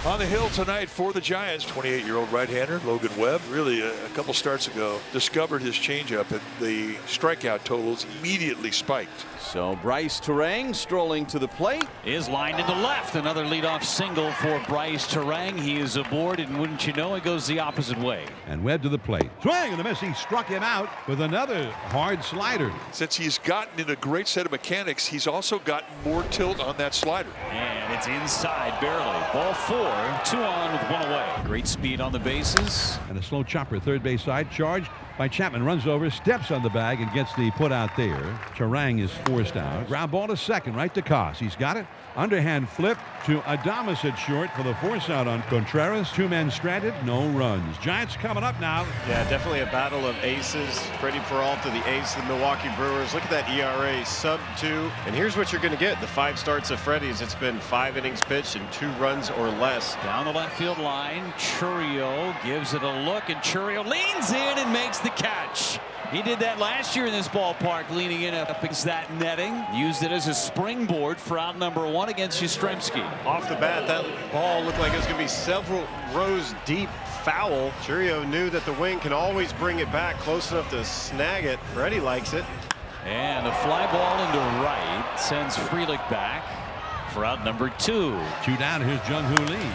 On the hill tonight for the Giants, 28-year-old right-hander Logan Webb, really a couple starts ago, discovered his changeup, and the strikeout totals immediately spiked. So Bryce Terang strolling to the plate. Is lined into left. Another leadoff single for Bryce Terang. He is aboard, and wouldn't you know, it goes the opposite way. And Webb to the plate. Swing and a miss. He struck him out with another hard slider. Since he's gotten in a great set of mechanics, he's also gotten more tilt on that slider. And it's inside barely. Ball 4, 2 on with 1 away. Great speed on the bases. And a slow chopper third base side, charged by Chapman, runs over, steps on the bag and gets the put out there. Terang is forced out. Ground ball to second, right to Koss. He's got it. Underhand flip to Adames at short for the force out on Contreras. 2 men stranded, no runs. Giants coming up now. Yeah, definitely a battle of aces. Freddie Peralta, the ace of the Milwaukee Brewers. Look at that ERA, sub-2. And here's what you're going to get. The 5 starts of Freddie's. It's been 5 innings pitched and 2 runs or less. Down the left field line, Chourio gives it a look, and Chourio leans in and makes the catch. He did that last year in this ballpark, leaning in up against that netting. Used it as a springboard for out number 1 against Yastrzemski. Off the bat, that ball looked like it was going to be several rows deep foul. Chourio knew that the wing can always bring it back close enough to snag it. Freddie likes it. And a fly ball into right sends Frelick back for out number 2. 2 down. Here's Jung-Hoo Lee.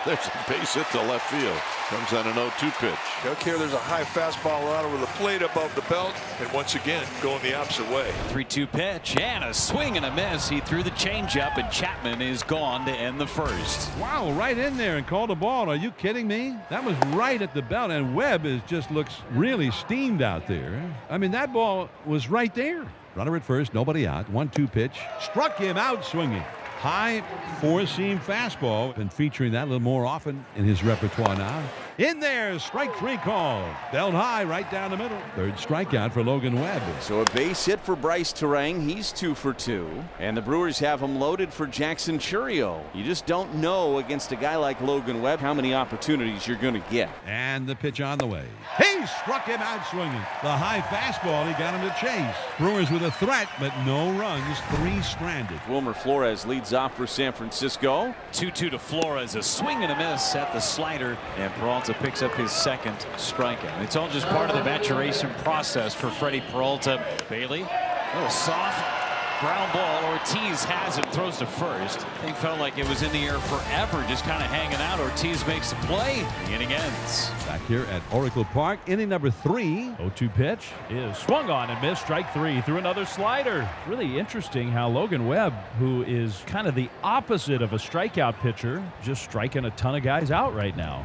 There's a base hit to left field. Comes on an 0-2 pitch. Don't care, there's a high fastball out over the plate above the belt, and once again going the opposite way. 3-2 pitch and a swing and a miss. He threw the changeup, and Chapman is gone to end the first. Wow, right in there and called a ball. Are you kidding me? That was right at the belt, and Webb just looks really steamed out there. I mean, that ball was right there. Runner at first, nobody out. 1-2 pitch. Struck him out swinging. High 4-seam fastball. Been featuring that a little more often in his repertoire now. In there, strike 3 call. Belt high right down the middle. Third strikeout for Logan Webb. So a base hit for Bryce Terang. He's 2 for 2. And the Brewers have him loaded for Jackson Chourio. You just don't know against a guy like Logan Webb how many opportunities you're going to get. And the pitch on the way. He struck him out swinging. The high fastball, he got him to chase. Brewers with a threat, but no runs. 3 stranded. Wilmer Flores leads off for San Francisco. 2-2 to Flores. A swing and a miss at the slider. And Peralta picks up his 2nd strikeout. It's all just part of the maturation process for Freddie Peralta. Bailey, a little soft ground ball. Ortiz has it, throws to first. Thing felt like it was in the air forever, just kind of hanging out. Ortiz makes the play. The inning ends. Back here at Oracle Park, inning number 3. 0-2 pitch is swung on and missed. Strike 3 through another slider. Really interesting how Logan Webb, who is kind of the opposite of a strikeout pitcher, just striking a ton of guys out right now.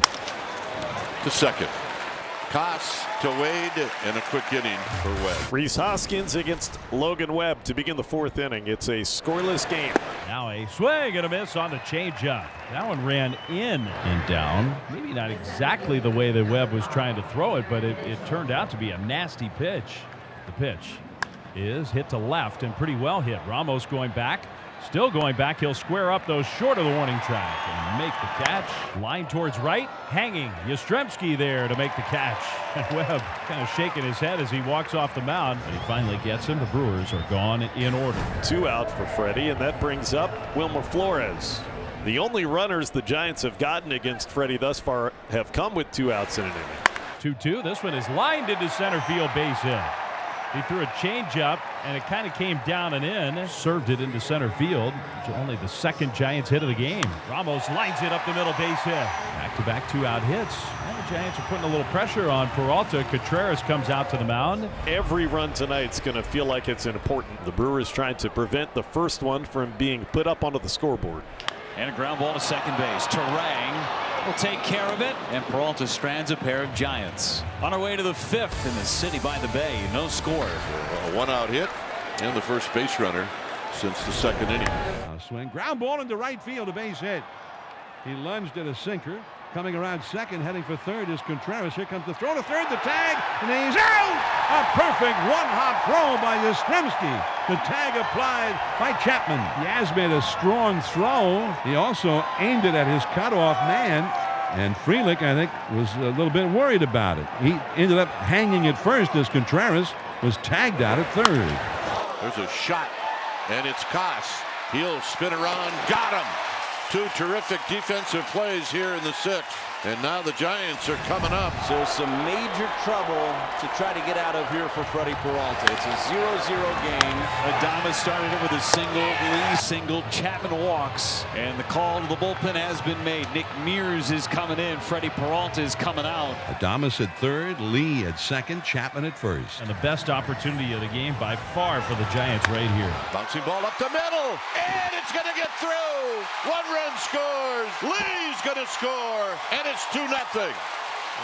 To second. Koss to Wade, and a quick inning for Webb. Rhys Hoskins against Logan Webb to begin the 4th inning. It's a scoreless game. Now a swing and a miss on the changeup. That one ran in and down. Maybe not exactly the way that Webb was trying to throw it, but it turned out to be a nasty pitch. The pitch is hit to left and pretty well hit. Ramos going back. Still going back. He'll square up those short of the warning track and make the catch. Line towards right. Hanging. Yastrzemski there to make the catch. And Webb kind of shaking his head as he walks off the mound. But he finally gets him. The Brewers are gone in order. 2 out for Freddie, and that brings up Wilmer Flores. The only runners the Giants have gotten against Freddie thus far have come with 2 outs in an inning. 2-2. This one is lined into center field, base hit. He threw a changeup, and it kind of came down and in. Served it into center field. Only the 2nd Giants hit of the game. Ramos lines it up the middle, base hit. Back-to-back 2-out hits. And the Giants are putting a little pressure on Peralta. Contreras comes out to the mound. Every run tonight's going to feel like it's important. The Brewers trying to prevent the first one from being put up onto the scoreboard. And a ground ball to second base. Terang will take care of it, and Peralta strands a pair of Giants. On our way to the 5th in the city by the bay. No score. A 1-out hit and the first base runner since the 2nd inning. Now swing. Ground ball into right field, a base hit. He lunged at a sinker. Coming around second, heading for third is Contreras. Here comes the throw to third, the tag, and he's out! A perfect one-hop throw by Yastrzemski. The tag applied by Chapman. Yaz made a strong throw. He also aimed it at his cutoff man, and Frelick, I think, was a little bit worried about it. He ended up hanging at first as Contreras was tagged out at third. There's a shot, and it's Koss. He'll spin around, got him. Two terrific defensive plays here in the sixth. And now the Giants are coming up. So some major trouble to try to get out of here for Freddie Peralta. It's a 0-0 game. Adames started it with a single. Lee single. Chapman walks. And the call to the bullpen has been made. Nick Mears is coming in. Freddie Peralta is coming out. Adames at third, Lee at second, Chapman at first. And the best opportunity of the game by far for the Giants right here. Bouncing ball up the middle. And it's going to get through. One run scores. Lee's going to score. And it's 2-0.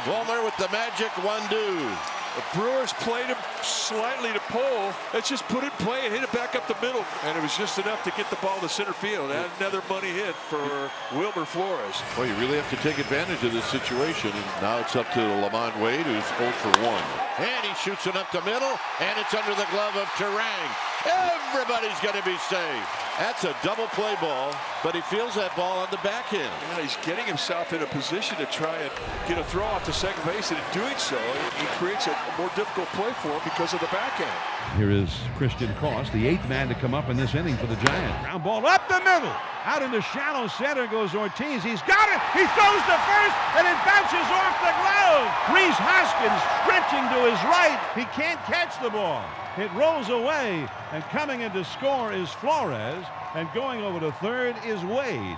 Wilmer with the magic one-do. The Brewers played him slightly to pull. Let's just put it in play and hit it back up the middle. And it was just enough to get the ball to center field. And another money hit for Wilmer Flores. Well, you really have to take advantage of this situation. And now it's up to Lamont Wade, who's 0 for 1. And he shoots it up the middle, and it's under the glove of Terang. Everybody's going to be safe. That's a double play ball, but he feels that ball on the backhand. Yeah, he's getting himself in a position to try and get a throw off to second base, and in doing so, he creates a more difficult play for him because of the backhand. Here is Christian Cross, the 8th man to come up in this inning for the Giants. Ground ball up the middle. Out into shallow center goes Ortiz. He's got it. He throws to first, and it bounces off the glove. Reese Hoskins stretching to his right. He can't catch the ball. It rolls away, and coming in to score is Flores, and going over to third is Wade.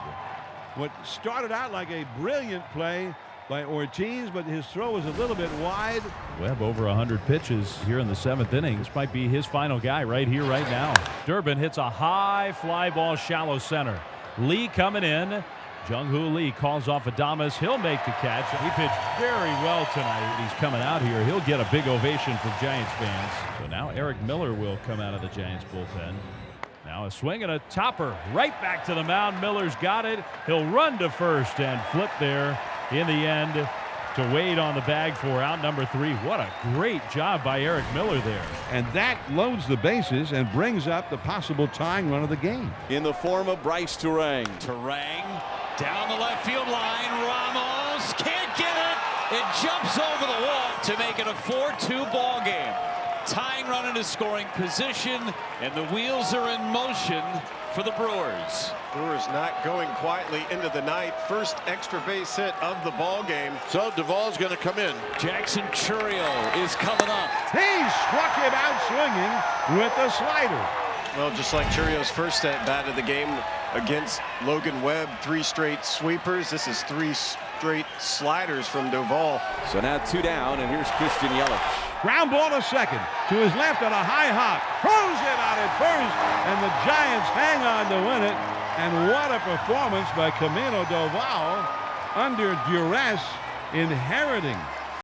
What started out like a brilliant play by Ortiz, but his throw was a little bit wide. Webb over 100 pitches here in the 7th inning. This might be his final guy right here, right now. Durbin hits a high fly ball shallow center. Lee coming in. Jung-Hoo Lee calls off Adames. He'll make the catch. He pitched very well tonight. He's coming out here. He'll get a big ovation from Giants fans. So now Eric Miller will come out of the Giants bullpen. Now a swing and a topper right back to the mound. Miller's got it. He'll run to first and flip there in the end to Wade on the bag for out number 3. What a great job by Eric Miller there. And that loads the bases and brings up the possible tying run of the game. In the form of Bryce Terang. Terang down the left field line. Ramos can't get it. It jumps over the wall to make it a 4-2 ball game. Tying run in a scoring position, and the wheels are in motion for the Brewers. Brewers not going quietly into the night. First extra base hit of the ball game. So Duvall's going to come in. Jackson Chourio is coming up. He struck him out swinging with the slider. Well, just like Chourio's first at bat of the game against Logan Webb, 3 straight sweepers. This is 3 straight sliders from Duvall. So now 2 down, and here's Christian Yelich. Ground ball to second. To his left on a high hop. Throws it out at first, and the Giants hang on to win it. And what a performance by Camilo Doval under duress, inheriting